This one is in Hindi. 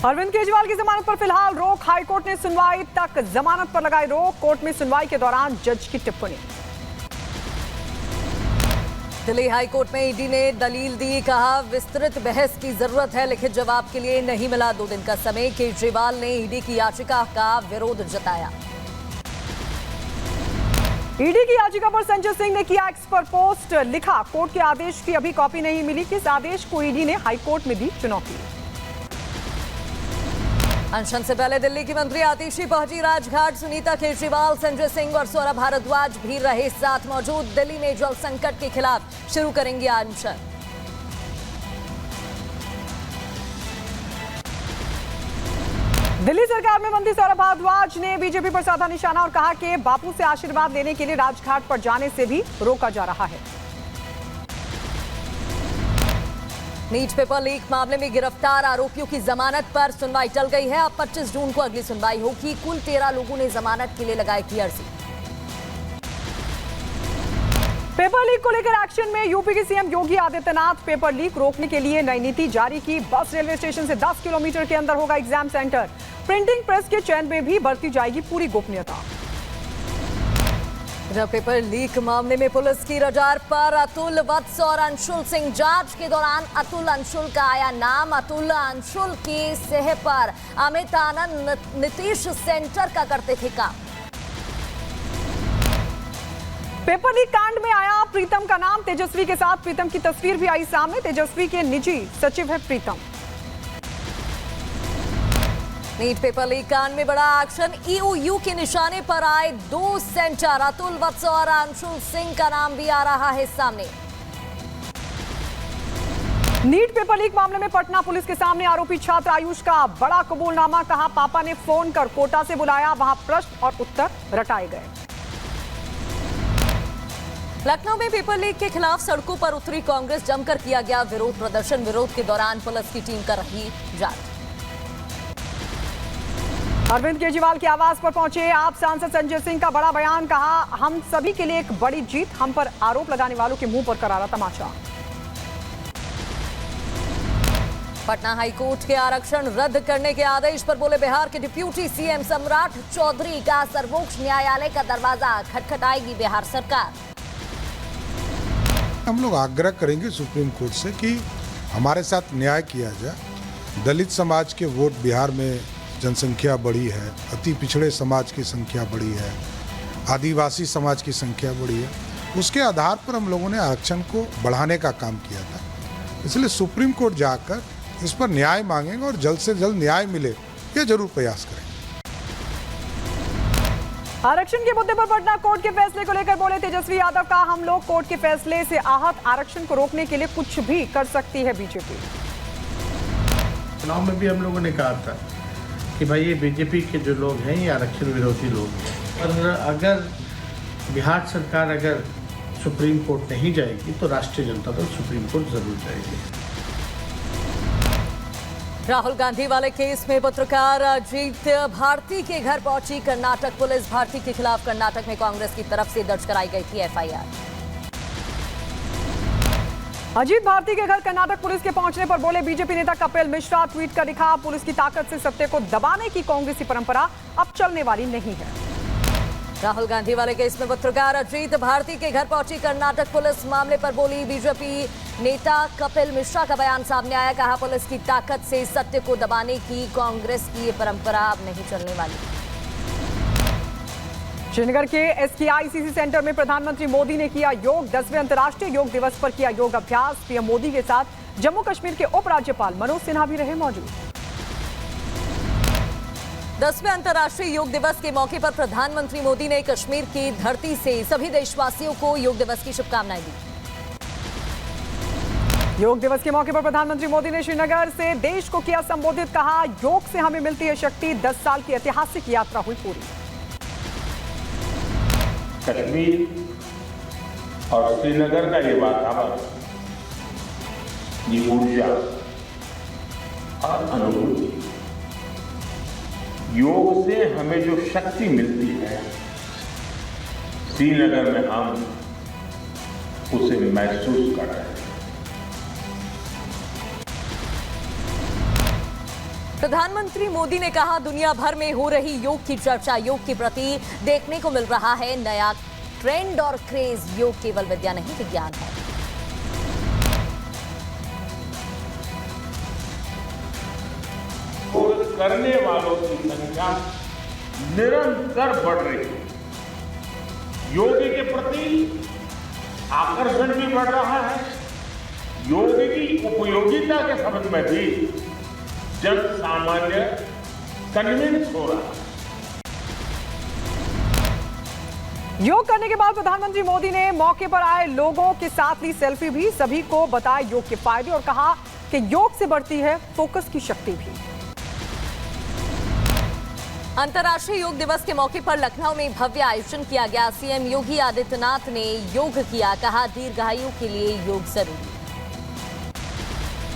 अरविंद केजरीवाल की जमानत पर फिलहाल रोक। हाईकोर्ट ने सुनवाई तक जमानत पर लगाई रोक। कोर्ट में सुनवाई के दौरान जज की टिप्पणी। दिल्ली हाईकोर्ट में ईडी ने दलील दी, कहा विस्तृत बहस की जरूरत है, लिखित जवाब के लिए नहीं मिला 2 दिन का समय। केजरीवाल ने ईडी की याचिका का विरोध जताया। ईडी की याचिका पर संजय सिंह ने किया एक्स पर पोस्ट, लिखा कोर्ट के आदेश की अभी कॉपी नहीं मिली। किस आदेश को ईडी ने हाईकोर्ट में दी चुनौती। अनशन से पहले दिल्ली की मंत्री आतिशी पहुंची राजघाट। सुनीता केजरीवाल, संजय सिंह और सौरभ भारद्वाज भी रहे साथ मौजूद। दिल्ली में जल संकट के खिलाफ शुरू करेंगे अनशन। दिल्ली सरकार में मंत्री सौरभ भारद्वाज ने बीजेपी पर साधा निशाना और कहा कि बापू से आशीर्वाद लेने के लिए राजघाट पर जाने से भी रोका जा रहा है। नीट पेपर लीक मामले में गिरफ्तार आरोपियों की जमानत पर सुनवाई टल गई है। अब 25 जून को अगली सुनवाई होगी। कुल 13 लोगों ने जमानत के लिए लगाई थी अर्जी। पेपर लीक को लेकर एक्शन में यूपी के CM Yogi Adityanath. Paper leak रोकने के लिए नई नीति जारी की। बस रेलवे स्टेशन से 10 किलोमीटर के अंदर होगा एग्जाम सेंटर। प्रिंटिंग प्रेस के चयन में भी बरती जाएगी पूरी गोपनीयता। पेपर लीक मामले में पुलिस की रडार पर अतुल, वत्स और अंशुल सिंह। जांच के दौरान अतुल अंशुल का आया नाम। अतुल अंशुल की सह पर अमित आनंद नीतीश सेंटर का करते थे काम। पेपर लीक कांड में आया प्रीतम का नाम। तेजस्वी के साथ प्रीतम की तस्वीर भी आई सामने। तेजस्वी के निजी सचिव है प्रीतम। नीट पेपर लीक कांड में बड़ा एक्शन। ईओयू के निशाने पर आए 2 सेंटर। अतुल, वत्स और अंशुल सिंह का नाम भी आ रहा है सामने। नीट पेपर लीक मामले में पटना पुलिस के सामने आरोपी छात्र आयुष का बड़ा कबूलनामा। कहा पापा ने फोन कर कोटा से बुलाया, वहां प्रश्न और उत्तर रटाए गए। लखनऊ में पेपर लीक के खिलाफ सड़कों पर उतरी कांग्रेस। जमकर किया गया विरोध प्रदर्शन। विरोध के दौरान पुलिस की टीम कर रही जांच। अरविंद केजरीवाल के आवास पर पहुंचे आप सांसद संजय सिंह का बड़ा बयान। कहा हम सभी के लिए एक बड़ी जीत, हम पर आरोप लगाने वालों के मुंह पर करारा तमाचा। पटना हाईकोर्ट के आरक्षण रद्द करने के आदेश पर बोले बिहार के डिप्यूटी सीएम सम्राट चौधरी। का सर्वोच्च न्यायालय का दरवाजा खटखटाएगी बिहार सरकार। हम लोग आग्रह करेंगे सुप्रीम कोर्ट से कि हमारे साथ न्याय किया जाए। दलित समाज के वोट बिहार में जनसंख्या बढ़ी है, अति पिछड़े समाज की संख्या बढ़ी है, आदिवासी समाज की संख्या बढ़ी है। उसके आधार पर हम लोगों ने आरक्षण को बढ़ाने का काम किया था। इसलिए सुप्रीम कोर्ट जाकर इस पर न्याय मांगेंगे और जल्द से जल्द न्याय मिले ये जरूर प्रयास करेंगे। आरक्षण के मुद्दे पर पटना कोर्ट के फैसले को लेकर बोले तेजस्वी यादव। का हम लोग कोर्ट के फैसले से आहत। आरक्षण को रोकने के लिए कुछ भी कर सकती है बीजेपी। चुनाव में भी हम लोगों ने कहा था कि भाई ये बीजेपी के जो लोग हैं ये आरक्षण विरोधी लोग हैं। और अगर बिहार सरकार अगर सुप्रीम कोर्ट नहीं जाएगी तो राष्ट्रीय जनता दल सुप्रीम कोर्ट जरूर जाएगी। राहुल गांधी वाले केस में पत्रकार अजीत भारती के घर पहुंची कर्नाटक पुलिस। भारती के खिलाफ कर्नाटक में कांग्रेस की तरफ से दर्ज कराई गई थी एफआईआर। अजीत भारती के घर कर्नाटक पुलिस के पहुंचने पर बोले बीजेपी नेता कपिल मिश्रा। ट्वीट कर लिखा पुलिस की ताकत से सत्य को दबाने की कांग्रेसी परंपरा अब चलने वाली नहीं है। राहुल गांधी वाले केस में पत्रकार अजीत भारती के घर पहुंची कर्नाटक पुलिस। मामले पर बोली बीजेपी नेता कपिल मिश्रा का बयान सामने आया। कहा पुलिस की ताकत से सत्य को दबाने की कांग्रेस की ये परंपरा अब नहीं चलने वाली। श्रीनगर के एसकेआईसीसी सेंटर में प्रधानमंत्री मोदी ने किया योग। 10वें अंतर्राष्ट्रीय योग दिवस पर किया योग अभ्यास। पीएम मोदी के साथ जम्मू कश्मीर के उपराज्यपाल मनोज सिन्हा भी रहे मौजूद। 10वें अंतर्राष्ट्रीय योग दिवस के मौके पर प्रधानमंत्री मोदी ने कश्मीर की धरती से सभी देशवासियों को योग दिवस की शुभकामनाएं दी। योग दिवस के मौके पर प्रधानमंत्री मोदी ने श्रीनगर से देश को किया संबोधित। कहा योग से हमें मिलती है शक्ति। 10 साल की ऐतिहासिक यात्रा हुई पूरी। कश्मीर और श्रीनगर का ये वातावरण, ये ऊर्जा और अनुभूति, योग से हमें जो शक्ति मिलती है श्रीनगर में हम उसे महसूस कर रहे हैं। प्रधानमंत्री मोदी ने कहा, दुनिया भर में हो रही योग की चर्चा, योग के प्रति देखने को मिल रहा है नया ट्रेंड और क्रेज। योग केवल विद्या नहीं, विज्ञान है। योग करने वालों की संख्या निरंतर बढ़ रही है। योग के प्रति आकर्षण भी बढ़ रहा है। योग की उपयोगिता के समझ में भी जन सामान्य कन्विंस हो रहा है। योग करने के बाद प्रधानमंत्री मोदी ने मौके पर आए लोगों के साथ ली सेल्फी भी, सभी को बताए योग के फायदे और कहा कि योग से बढ़ती है फोकस की शक्ति भी। अंतर्राष्ट्रीय योग दिवस के मौके पर लखनऊ में भव्य आयोजन किया गया। सीएम योगी आदित्यनाथ ने योग किया, कहा दीर्घायु के लिए योग जरूरी।